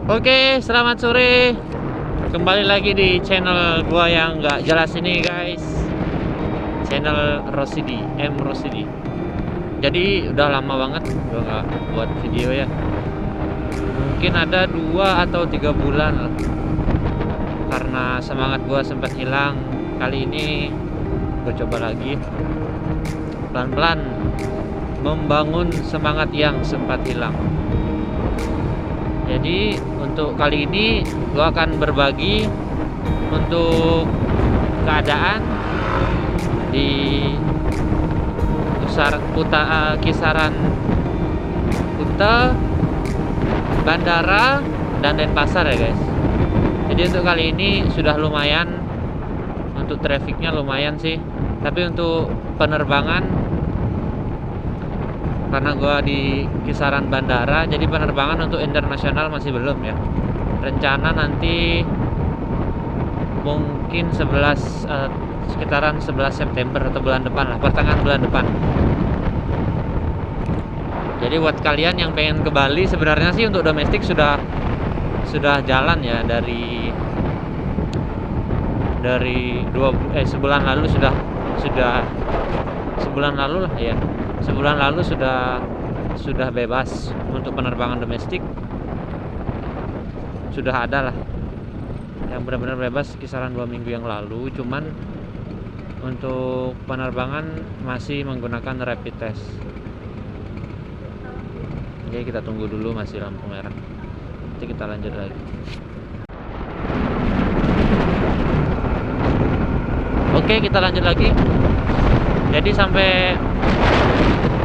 Oke, selamat sore. Kembali lagi di channel gua yang nggak jelas ini, guys. Channel Rosidi, M Rosidi. Jadi udah lama banget gua nggak buat video ya. Mungkin ada 2 atau 3 bulan lah. Karena semangat gua sempat hilang. Kali ini gua coba lagi pelan-pelan membangun semangat yang sempat hilang. Jadi untuk kali ini gue akan berbagi untuk keadaan di kisaran Kuta, bandara, dan Denpasar ya guys. Jadi untuk kali ini sudah lumayan, untuk trafficnya lumayan sih. Tapi untuk penerbangan, karena gua di kisaran bandara, jadi penerbangan untuk internasional masih belum ya. Rencana nanti mungkin sekitaran 11 September atau bulan depan lah, pertengahan bulan depan. Jadi buat kalian yang pengen ke Bali, sebenarnya sih untuk domestik sudah jalan ya dari sebulan lalu sudah sebulan lalu lah ya. Sebulan lalu sudah bebas untuk penerbangan domestik, sudah ada lah yang benar-benar bebas kisaran 2 minggu yang lalu. Cuman untuk penerbangan masih menggunakan rapid test. Jadi kita tunggu dulu, masih lampu merah, nanti kita lanjut lagi. Oke, kita lanjut lagi. Jadi sampai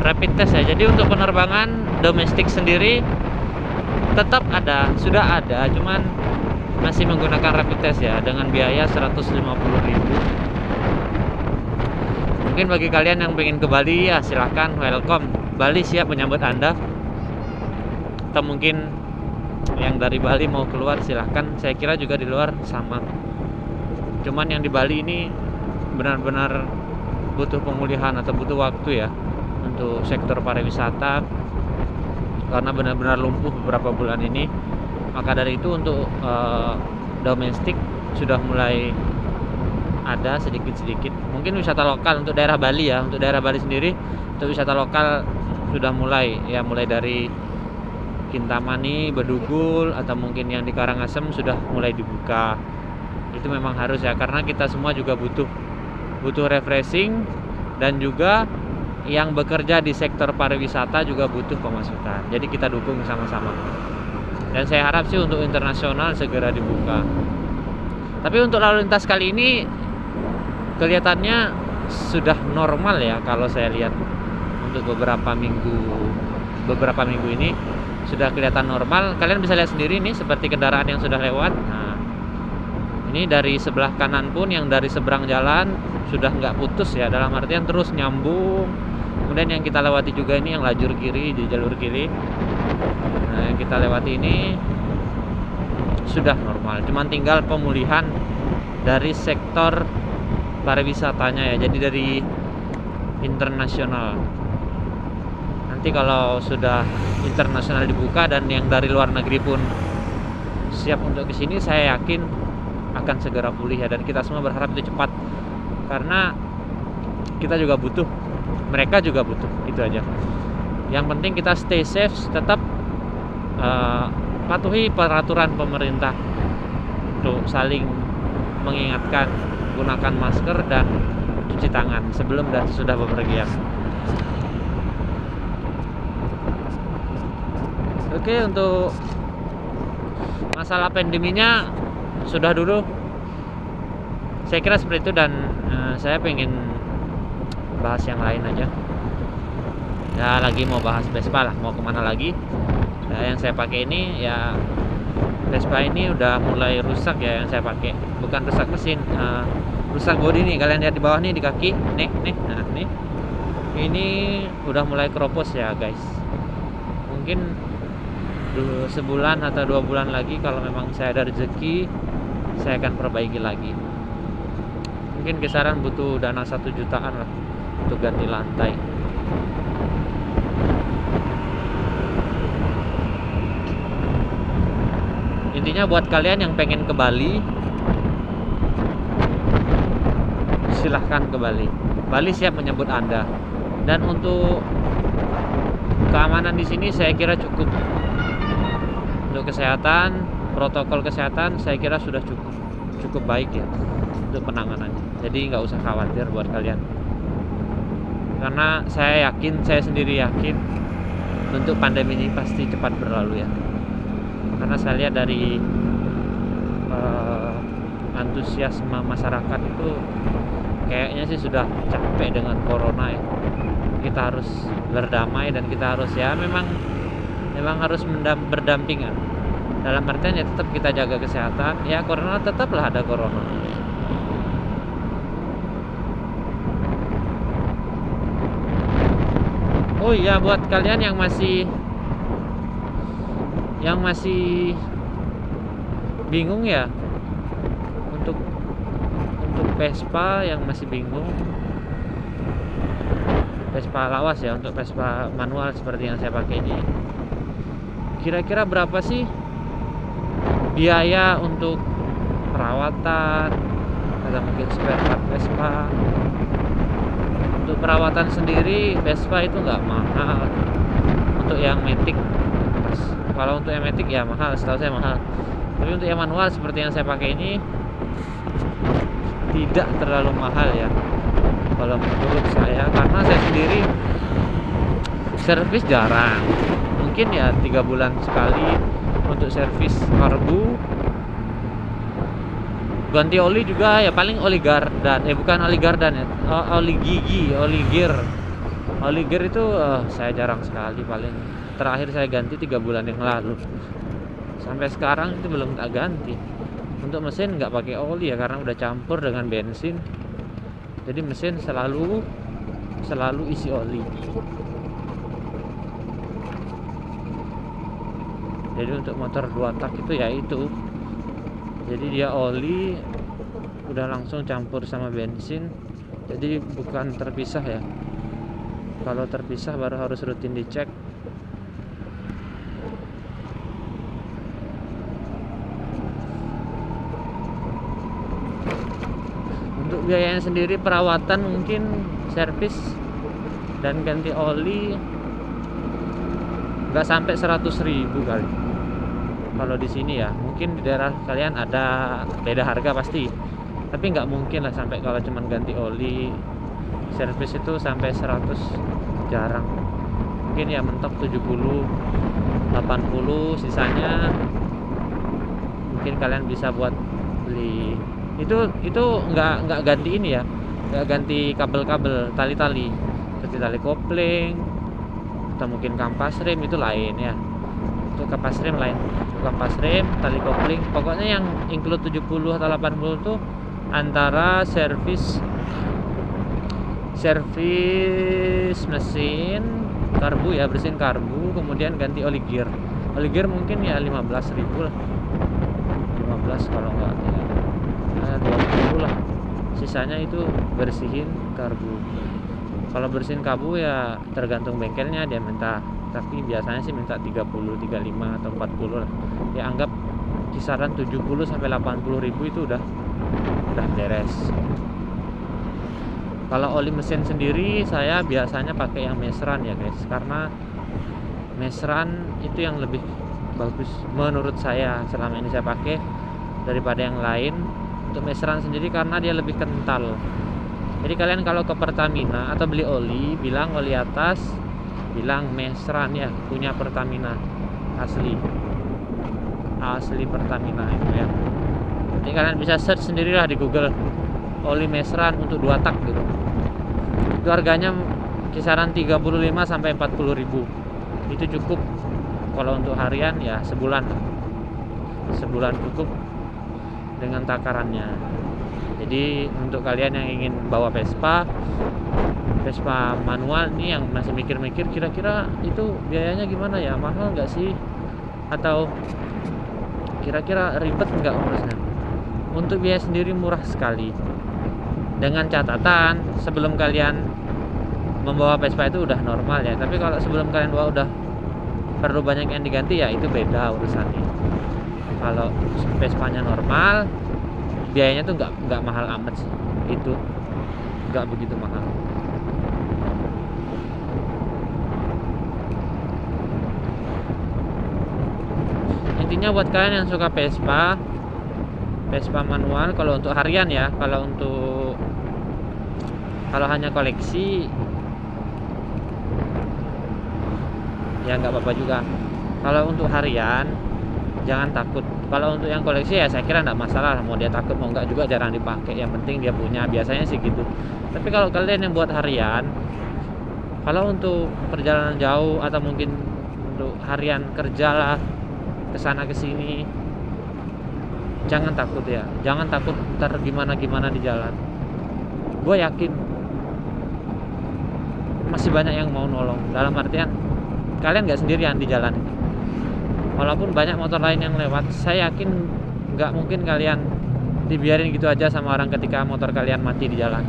rapid test ya. Jadi untuk penerbangan domestik sendiri tetap ada, sudah ada, cuman masih menggunakan rapid test ya, dengan biaya 150.000. Mungkin bagi kalian yang pengen ke Bali ya silahkan, welcome. Bali siap menyambut Anda. Atau mungkin yang dari Bali mau keluar silahkan. Saya kira juga di luar sama. Cuman yang di Bali ini benar-benar butuh pemulihan atau butuh waktu ya untuk sektor pariwisata, karena benar-benar lumpuh beberapa bulan ini. Maka dari itu untuk domestik sudah mulai ada sedikit-sedikit. Mungkin wisata lokal untuk daerah Bali ya, untuk daerah Bali sendiri untuk wisata lokal sudah mulai dari Kintamani, Bedugul, atau mungkin yang di Karangasem sudah mulai dibuka. Itu memang harus ya, karena kita semua juga butuh refreshing, dan juga yang bekerja di sektor pariwisata juga butuh pemasukan. Jadi kita dukung sama-sama. Dan saya harap sih untuk internasional segera dibuka. Tapi untuk lalu lintas kali ini kelihatannya sudah normal ya, kalau saya lihat untuk beberapa minggu ini sudah kelihatan normal. Kalian bisa lihat sendiri nih, seperti kendaraan yang sudah lewat. Nah, ini dari sebelah kanan pun yang dari seberang jalan sudah nggak putus ya, dalam artian terus nyambung. Kemudian yang kita lewati juga ini yang lajur kiri, di jalur kiri. Nah, yang kita lewati ini sudah normal. Cuman tinggal pemulihan dari sektor pariwisatanya ya. Jadi dari internasional. Nanti kalau sudah internasional dibuka dan yang dari luar negeri pun siap untuk kesini, saya yakin akan segera pulih ya. Dan kita semua berharap itu cepat, karena kita juga butuh, mereka juga butuh. Itu aja. Yang penting kita stay safe, tetap patuhi peraturan pemerintah untuk saling mengingatkan, gunakan masker dan cuci tangan sebelum dan sesudah bepergian. Oke, untuk masalah pandeminya sudah dulu saya kira seperti itu, dan saya pengen bahas yang lain aja ya. Lagi mau bahas Vespa lah, mau kemana lagi ya. Yang saya pakai ini ya, Vespa ini udah mulai rusak ya yang saya pakai. Bukan rusak mesin, rusak bodi nih. Kalian lihat di bawah nih, di kaki nih. Nah nih, ini udah mulai keropos ya guys. Mungkin sebulan atau 2 bulan lagi kalau memang saya ada rezeki, saya akan perbaiki lagi. Mungkin kisaran butuh dana 1 jutaan lah untuk ganti lantai. Intinya buat kalian yang pengen ke Bali, silahkan ke Bali. Bali siap menyambut Anda. Dan untuk keamanan di sini saya kira cukup. Untuk kesehatan, protokol kesehatan saya kira sudah cukup baik ya untuk penanganannya. Jadi nggak usah khawatir buat kalian. Karena saya sendiri yakin untuk pandemi ini pasti cepat berlalu ya. Karena saya lihat dari antusiasme masyarakat itu kayaknya sih sudah capek dengan corona ya. Kita harus berdamai dan kita harus ya memang harus berdampingan. Dalam artian ya tetap kita jaga kesehatan. Ya corona tetaplah ada corona. Oh iya, buat kalian yang masih bingung ya untuk Vespa, yang masih bingung, Vespa lawas ya, untuk Vespa manual seperti yang saya pakai ini, kira-kira berapa sih biaya untuk perawatan atau mungkin spare part Vespa? Untuk perawatan sendiri Vespa itu nggak mahal. Untuk yang matic, kalau untuk yang matic ya mahal, setahu saya mahal. Tapi untuk yang manual seperti yang saya pakai ini tidak terlalu mahal ya kalau menurut saya, karena saya sendiri servis jarang, mungkin ya 3 bulan sekali untuk servis karbu. Ganti oli juga ya paling oli gardan, bukan oli gardan ya, oli gigi, oli gear itu saya jarang sekali, paling terakhir saya ganti 3 bulan yang lalu. Sampai sekarang itu belum tak ganti. Untuk mesin nggak pakai oli ya, karena udah campur dengan bensin. Jadi mesin selalu isi oli. Jadi untuk motor 2 tak itu ya itu. Jadi dia oli udah langsung campur sama bensin. Jadi bukan terpisah ya. Kalau terpisah baru harus rutin dicek. Untuk biayanya sendiri perawatan mungkin servis dan ganti oli nggak sampai 100.000 kali. Kalau di sini ya, mungkin di daerah kalian ada beda harga pasti, tapi nggak mungkin lah sampai kalau cuman ganti oli servis itu sampai 100, jarang. Mungkin ya mentok 70, 80, sisanya mungkin kalian bisa buat beli. Itu nggak ganti ini ya, nggak ganti kabel-kabel, tali-tali seperti tali kopling atau mungkin kampas rem, itu lain ya. Untuk kampas rem lain, kampas rem, tali kopling, pokoknya yang include 70 atau 80 itu antara servis mesin karbu ya, bersihin karbu, kemudian ganti oli gear mungkin ya 15.000 lah, 15 kalau enggak ya 20 lah. Sisanya itu bersihin karbu. Kalau bersihin karbu ya tergantung bengkelnya dia minta, tapi biasanya sih minta 30, 35 atau 40 lah. Ya anggap kisaran 70 sampai 80.000 itu udah beres. Kalau oli mesin sendiri saya biasanya pakai yang Mesran ya guys, karena Mesran itu yang lebih bagus menurut saya selama ini saya pakai daripada yang lain. Untuk Mesran sendiri karena dia lebih kental. Jadi kalian kalau ke Pertamina atau beli oli, bilang oli atas, bilang Mesran ya, punya Pertamina asli Pertamina itu ya. Jadi kalian bisa search sendirilah di Google oli Mesran untuk 2 tak gitu. Itu harganya kisaran 35 sampai 40.000. Itu cukup kalau untuk harian ya sebulan cukup dengan takarannya. Jadi untuk kalian yang ingin bawa Vespa manual nih, yang masih mikir-mikir kira-kira itu biayanya gimana ya, mahal nggak sih, atau kira-kira ribet nggak urusnya. Untuk biaya sendiri murah sekali, dengan catatan sebelum kalian membawa Vespa itu udah normal ya. Tapi kalau sebelum kalian bawa udah perlu banyak yang diganti ya, itu beda urusannya. Kalau Vespanya normal, biayanya tuh nggak mahal amat sih, itu nggak begitu mahal. Intinya buat kalian yang suka Vespa manual, kalau untuk harian ya, kalau hanya koleksi ya nggak apa-apa juga. Kalau untuk harian jangan takut. Kalau untuk yang koleksi ya saya kira nggak masalah, mau dia takut mau nggak juga jarang dipakai, yang penting dia punya, biasanya sih gitu. Tapi kalau kalian yang buat harian, kalau untuk perjalanan jauh atau mungkin untuk harian kerja lah, kesana kesini, jangan takut ya, jangan takut ntar gimana di jalan. Gue yakin masih banyak yang mau nolong, dalam artian kalian nggak sendirian di jalan. Walaupun banyak motor lain yang lewat, saya yakin nggak mungkin kalian dibiarin gitu aja sama orang ketika motor kalian mati di jalan.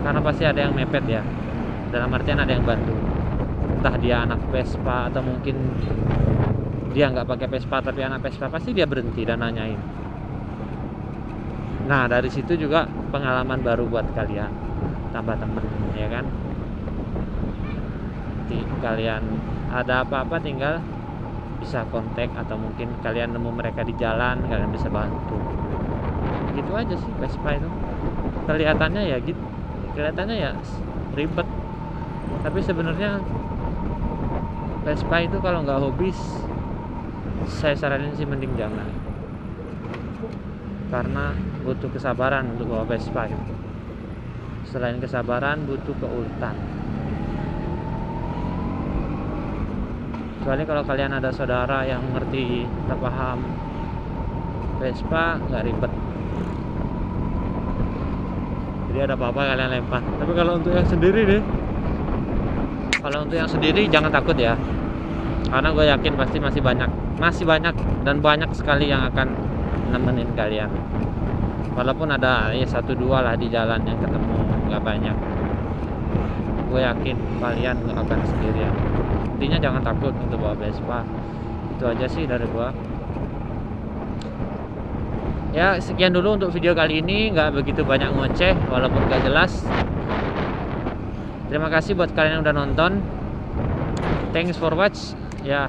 Karena pasti ada yang mepet ya, dalam artian ada yang bantu. Entah dia anak Vespa atau mungkin dia nggak pakai Vespa tapi anak Vespa, pasti dia berhenti dan nanyain. Nah dari situ juga pengalaman baru buat kalian, tambah temen ya kan. Nanti kalian ada apa-apa tinggal bisa kontak, atau mungkin kalian nemu mereka di jalan, kalian bisa bantu. Gitu aja sih Vespa itu. Kelihatannya ya gitu, kelihatannya ya ribet, tapi sebenarnya Vespa itu kalau nggak hobi, saya saranin sih mending jangan, karena butuh kesabaran untuk bawa Vespa itu. Selain kesabaran, butuh keuletan. Kecuali kalau kalian ada saudara yang ngerti atau paham Vespa, nggak ribet. Jadi ada apa-apa kalian lempar. Tapi kalau untuk yang sendiri nih, jangan takut ya. Karena gue yakin pasti masih banyak dan banyak sekali yang akan nemenin kalian. Walaupun ada ya 1-2 lah di jalan yang ketemu, nggak banyak. Gue yakin kalian nggak akan sendirian. Intinya jangan takut untuk bawa Vespa. Itu aja sih dari gue. Ya sekian dulu untuk video kali ini, nggak begitu banyak ngoceh walaupun nggak jelas. Terima kasih buat kalian yang udah nonton. Thanks for watch ya.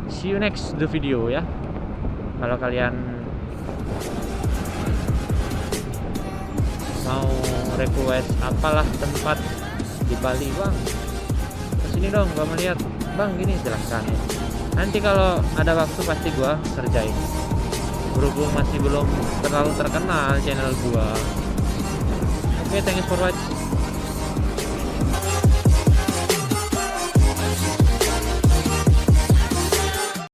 See you next the video ya. Kalau kalian mau request apalah tempat di Bali, bang kesini dong, gua melihat bang gini, silahkan ya. Nanti kalau ada waktu pasti gua kerjain. Berhubung masih belum terlalu terkenal channel gua. Oke, thanks for watch.